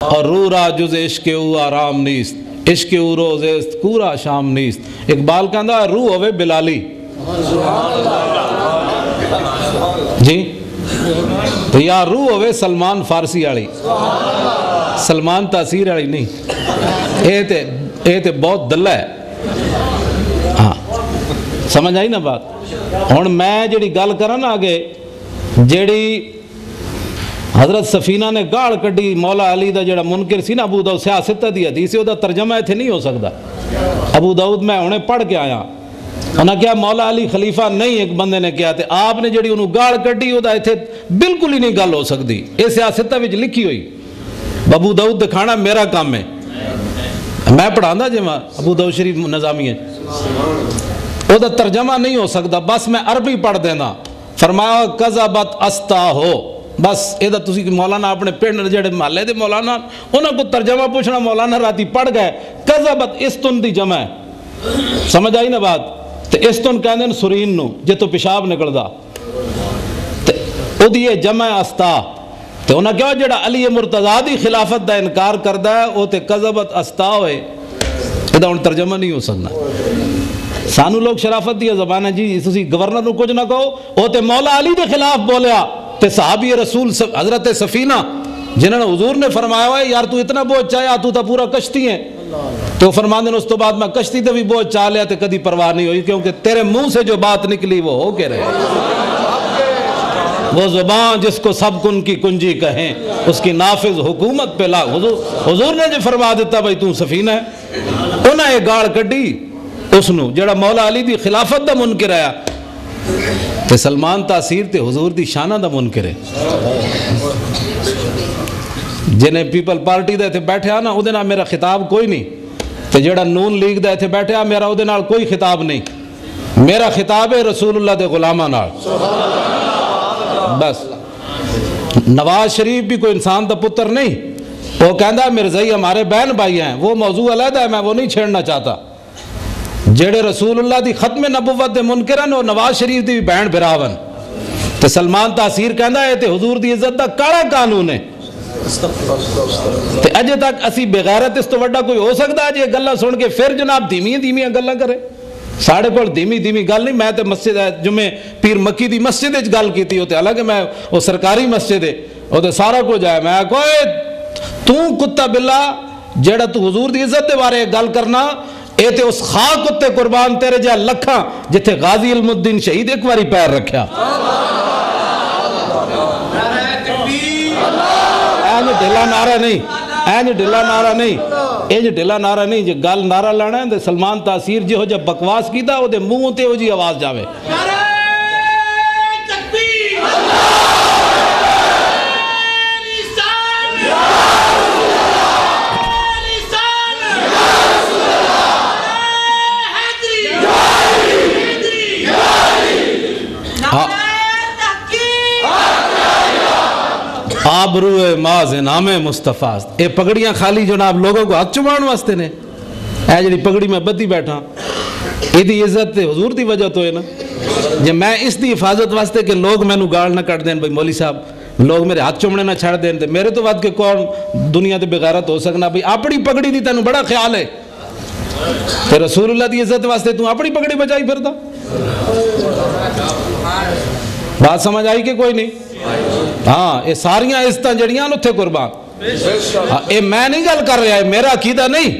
اور رو را جز عشق او آرام نیست، عشق او روزیست کورا شام نیست۔ اقبال کہندا روح ہوئے بلالی جی، تو یا روح ہوئے سلمان فارسی والی، سلمان تاثیر والی نہیں، اے تے بہت دلہ ہے۔ ہاں سمجھ آئی نا بات؟ ہن میں جڑی گل کراں نا آگے، جڑی حضرت سفینہ نے گاڑ کڈی مولا علی دا جڑا منکر سی نا ابو داؤد سیاستہ دی حدیث ہے، او دا ترجمہ ایتھے نہیں ہو سکتا۔ ابو داؤد میں انہیں پڑھ کے آیا، انہاں کیا مولا علی خلیفہ نہیں، ایک بندے نے کیا تے آپ نے جڑی انہوں گاڑ کڈی او دا ایتھے بالکل ہی نہیں گل ہو سکتی، اے سیاستہ وچ لکھی ہوئی۔ ابو داؤد دکھانا میرا کام ہے، میں پڑھاندا جے میں ابو داؤد شریف نظامی ہے، او دا ترجمہ نہیں ہو سکتا، بس میں عربی پڑھ دینا۔ فرمایا قذبت استاہو، بس یہ تسی مولانا اپنے پنڈ جڑے محلے دے مولانا انہاں کو ترجمہ پوچھنا، مولانا راتی پڑھ گئے قذبت استن دی جمع ہے، سمجھ آئی نا بات؟ تے استن کہندے سرین نو جے تو پیشاب نکلدا، تے او دی جمع استا، تے انہاں کہا جڑا علی مرتضیٰ دی خلافت دا انکار کردا ہے او تے قذبت استا ہوئے، یہ ہن ترجمہ نہیں ہو سکنا۔ سانو لوگ شرافت دی زبان ہے جی، تسی گورنر نو کچھ نہ کہو، او تے مولا علی دے خلاف بولیا، تے صحابی رسول حضرت سفینہ جنہوں نے حضور نے فرمایا ہے یار تو اتنا بوجھ چاہیا تو تا پورا کشتی ہے، تو فرماندے نے اس تو بعد میں کشتی تے بھی بوجھ چاہ لیا تے کدی پرواہ نہیں ہوئی، کیونکہ تیرے منہ سے جو بات نکلی وہ ہو کے رہے۔ وہ زبان جس کو سب کن کی کنجی کہیں اس کی نافذ حکومت پہ لا، حضور نے جو فرما دیتا بھائی تو سفینہ ہے، انہاں یہ گاڑ کڈی اس نو جڑا مولا علی دی خلافت دا منکر آیا، تے سلمان تاثیر تے حضور دی شانہ دا منکر ہے۔ جنہیں پیپل پارٹی دے تھے بیٹھے آنا او دے نال میرا خطاب کوئی نہیں، تے جڑا نون لیگ دے تھے بیٹھے آ میرا او دے نال کوئی خطاب نہیں، میرا خطاب ہے رسول اللہ دے غلامہ نال بس۔ نواز شریف بھی کوئی انسان دا پتر نہیں، وہ کہندا مرزائی ہمارے بہن بھائی ہیں، وہ موضوع علیحدہ ہے، میں وہ نہیں چھیڑنا چاہتا۔ جڑے رسول اللہ دی ختم نبوت دے منکرن اور نواز شریف دی بہن براون، تے سلمان تاثیر کہندا ہے تے حضور دی عزت دا کاڑا قانون ہے، تے اجے تک اسی بغیرت اس تو وڈا کوئی ہو سکتا ہے جی گلاں سن کے پھر جناب دھیمیاں دھیمیاں گلاں کرے؟ ساڑھے کول دھیمی دھیمی گل نہیں، میں تے مسجد جمعے پیر مکی دی مسجد وچ گل کیتی ہوتے، حالانکہ میں وہ سرکاری مسجد ہے وہ تے سارا کچھ ہے، میں کوئی تو کتا بلا جڑا تو حضور دی عزت دے بارے گل کرنا، اے تے اس خاک اتے قربان تیرے جا لکھاں جتھے غازی علم الدین شہید ایک واری پیر رکھیا۔ اینج ڈھلا نعرہ نہیں، اینج ڈھلا نعرہ نہیں، اینج ڈھلا نعرہ نہیں، جے گل نعرہ لانا ہے سلمان تاثیر جی ہو جب بکواس کیتا او دے منہ تے ہو جی آواز جاوے۔ آبروئے ماز نام مصطفیٰ، اے پگڑیاں خالی جناب لوگوں کو ہاتھ چمان واسطے نے، اے جڑی پگڑی میں بدی بیٹھا اے دی عزت تے حضور دی وجہ تو ہے نا، جے میں اس دی حفاظت واسطے کہ لوگ میں نو گاڑ نہ کٹ دیں بھئی مولوی صاحب لوگ میرے ہاتھ چومنے نہ چھڑ دیں تے میرے تو وقت کے کون دنیا تے بغیرت ہو سکنا بھئی اپنی پگڑی دی تینوں بڑا خیال ہے تے رسول اللہ دی عزت واسطے تو اپنی پگڑی بچائی پھردا، بات سمجھ آئی کہ کوئی نہیں؟ ہاں اے ساریاں عزتاں جڑیاں نو تھے قربان، اے میں نہیں گل کر رہا ہے، میرا عقیدہ نہیں،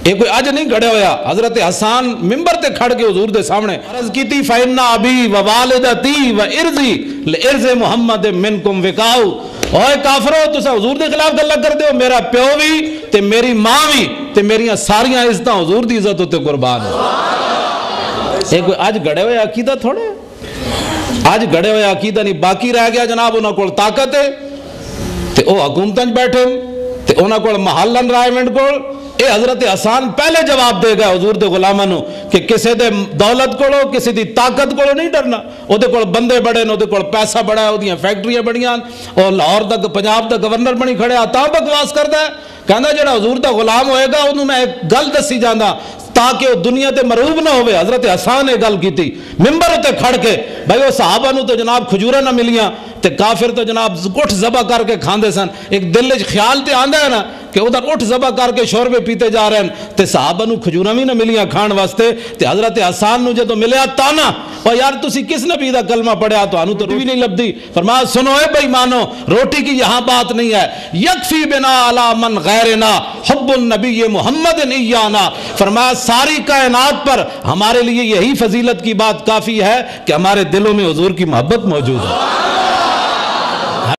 اے کوئی اج نہیں گھڑے ہویا۔ حضرت حسان ممبر تے کھڑ کے حضور دے سامنے عرض کی تھی فَإِنَّ أَبِي وَوَالِدَتِي وَإِرْضِي لِإِرْضِ مُحَمَّدٍ مِّنْكُمْ وِقَاؤُ، اوے کافرو تسا حضور دے خلاف گلاں کر دیو، میرا پیو بھی تے میری ماں بھی تے میریاں ساریاں عزتاں حضور دی عزت تے قربان ہو۔ اے کوئی اج گھڑے ہویا عقیدہ تھوڑے، آج گھڑے ہوئے عقیدہ نہیں، باقی رہ گیا جناب انہاں کول طاقت ہے تے او حکومتاں بیٹھے تے انہاں کول محل انوائرمنٹ کول، اے حضرت حسان پہلے جواب دے گا حضور دے غلاماں نو کہ کسے دے دولت کولو کسے دی طاقت کولو نہیں ڈرنا، او دے کول بندے بڑے نے، او دے کول پیسہ بڑا ہے، او دیاں فیکٹریاں بڑیاں، او لاہور دا پنجاب دا گورنر بنی کھڑے آتا بکواس کردا ہے، کہندا جڑا حضور دا غلام ہوئے گا انہوں میں ایک گل دسی جاندا، تاکہ وہ دنیا تے مروب نہ ہوئے. حضرت حسان نے گل کی تھی ممبر تے کھڑ کے بھائی وہ صحابہ نو تو جناب کھجورا نہ ملیاں تے کافر تو جناب اٹھ ذبح کر کے کھاندے سن. ایک دل وچ خیال تے آندا ہے نا کہ ادھر اٹھ ذبح کر کے شوربے پیتے جا رہے ہیں تے صحابہ نو کھجورا بھی نہ ملیاں کھان واسطے. تے حضرت حسان نو جدو ملیا تانا او یار تسی کس نبی دا کلمہ پڑھیا تانوں تو بھی نہیں لبدی. فرمایا سنو اے بے ایمانو روٹی کی یہاں بات نہیں ہے. یکفی بنا علی من غیرنا حب النبی محمد ایانا. فرمایا ساری کائنات پر ہمارے لیے یہی فضیلت کی بات کافی ہے کہ ہمارے دلوں میں حضور کی محبت موجود ہے.